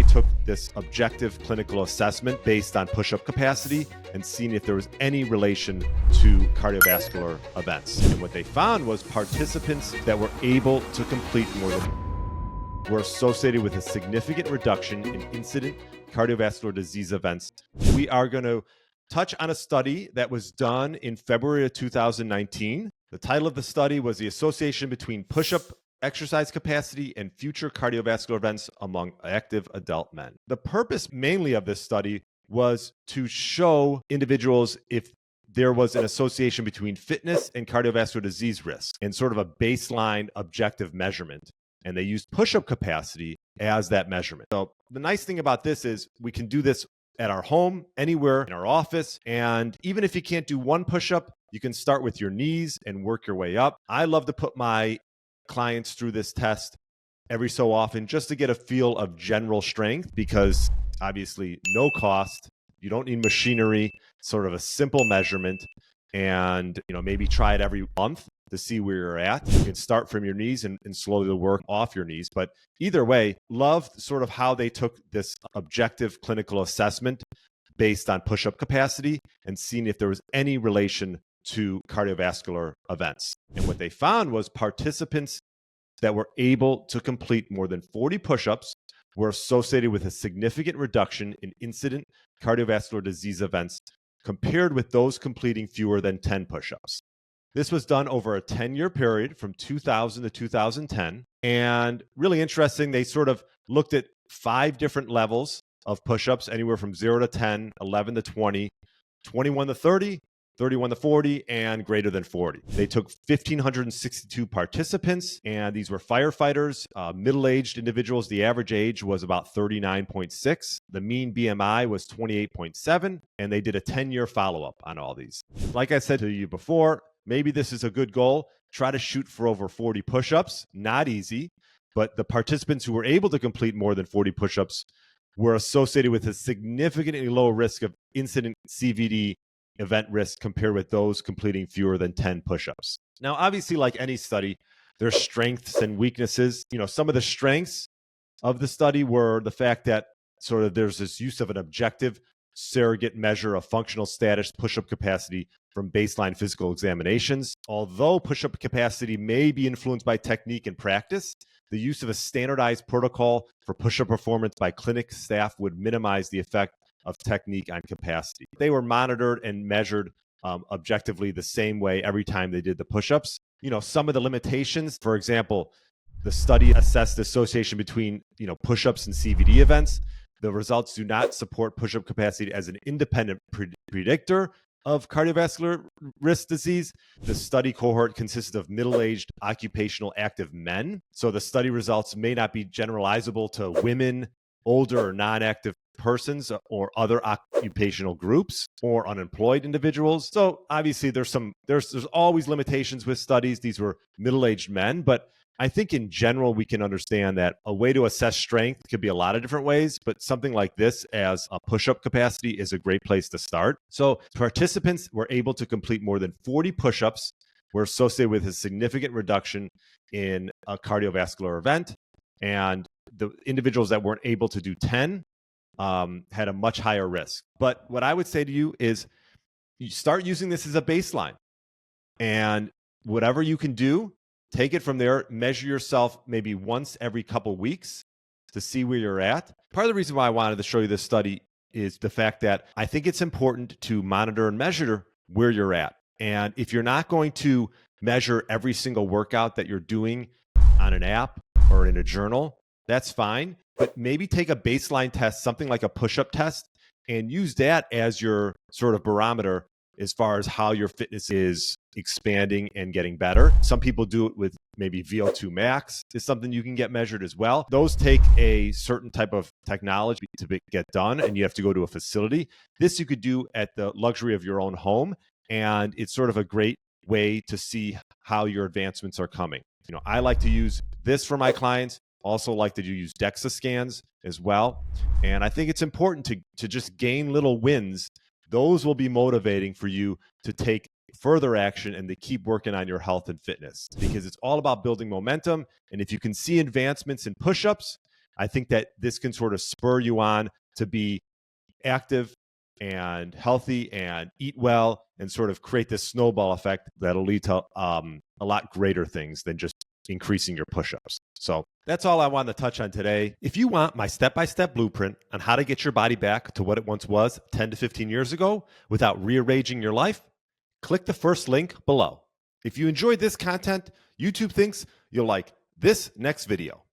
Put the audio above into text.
took this objective clinical assessment based on push-up capacity and seen if there was any relation to cardiovascular events. And what they found was participants that were able to complete more than were associated with a significant reduction in incident cardiovascular disease events. We are going to touch on a study that was done in February of 2019. The title of the study was The Association Between Push-Up Exercise Capacity and Future Cardiovascular Events Among Active Adult Men. The purpose mainly of this study was to show individuals if there was an association between fitness and cardiovascular disease risk and sort of a baseline objective measurement. And they used push-up capacity as that measurement. So the nice thing about this is we can do this at our home, anywhere, in our office. And even if you can't do one push-up, you can start with your knees and work your way up. I love to put my clients through this test every so often just to get a feel of general strength, because obviously no cost, you don't need machinery, sort of a simple measurement, and maybe try it every month to see where you're at. You can start from your knees and slowly work off your knees. But either way, love sort of how they took this objective clinical assessment based on push-up capacity and seen if there was any relation to cardiovascular events. And what they found was participants that were able to complete more than 40 push-ups were associated with a significant reduction in incident cardiovascular disease events compared with those completing fewer than 10 push-ups. This was done over a 10-year period from 2000 to 2010. And really interesting, they sort of looked at 5 different levels of push-ups, anywhere from 0 to 10, 11 to 20, 21 to 30, 31 to 40, and greater than 40. They took 1,562 participants, and these were firefighters, middle-aged individuals. The average age was about 39.6. The mean BMI was 28.7, and they did a 10-year follow-up on all these. Like I said to you before, maybe this is a good goal. Try to shoot for over 40 push-ups. Not easy, but the participants who were able to complete more than 40 push-ups were associated with a significantly lower risk of incident CVD event risk compared with those completing fewer than 10 push-ups. Now, obviously, like any study, there's strengths and weaknesses. Some of the strengths of the study were the fact that sort of there's this use of an objective surrogate measure of functional status, push-up capacity from baseline physical examinations. Although push-up capacity may be influenced by technique and practice, the use of a standardized protocol for push-up performance by clinic staff would minimize the effect of technique on capacity. They were monitored and measured objectively the same way every time they did the push-ups. Some of the limitations, for example, the study assessed the association between push-ups and CVD events. The results do not support push-up capacity as an independent predictor of cardiovascular risk disease. The study cohort consisted of middle-aged occupational active men. So the study results may not be generalizable to women, older or non-active persons, or other occupational groups, or unemployed individuals. So obviously there's always limitations with studies. These were middle-aged men, but I think in general, we can understand that a way to assess strength could be a lot of different ways, but something like this as a push-up capacity is a great place to start. So participants were able to complete more than 40 push-ups, were associated with a significant reduction in a cardiovascular event. And the individuals that weren't able to do 10 had a much higher risk. But what I would say to you is you start using this as a baseline, and whatever you can do, take it from there, measure yourself maybe once every couple weeks to see where you're at. Part of the reason why I wanted to show you this study is the fact that I think it's important to monitor and measure where you're at. And if you're not going to measure every single workout that you're doing on an app or in a journal, that's fine. But maybe take a baseline test, something like a push-up test, and use that as your sort of barometer as far as how your fitness is expanding and getting better. Some people do it with maybe VO2 max is something you can get measured as well. Those take a certain type of technology to get done, and you have to go to a facility. This you could do at the luxury of your own home, and it's sort of a great way to see how your advancements are coming. I like to use this for my clients. Also like to use DEXA scans as well. And I think it's important to just gain little wins. Those will be motivating for you to take further action and to keep working on your health and fitness, because it's all about building momentum. And if you can see advancements in push-ups, I think that this can sort of spur you on to be active and healthy and eat well and sort of create this snowball effect that'll lead to a lot greater things than just increasing your push-ups. So that's all I wanted to touch on today. If you want my step-by-step blueprint on how to get your body back to what it once was 10 to 15 years ago without rearranging your life, click the first link below. If you enjoyed this content, YouTube thinks you'll like this next video.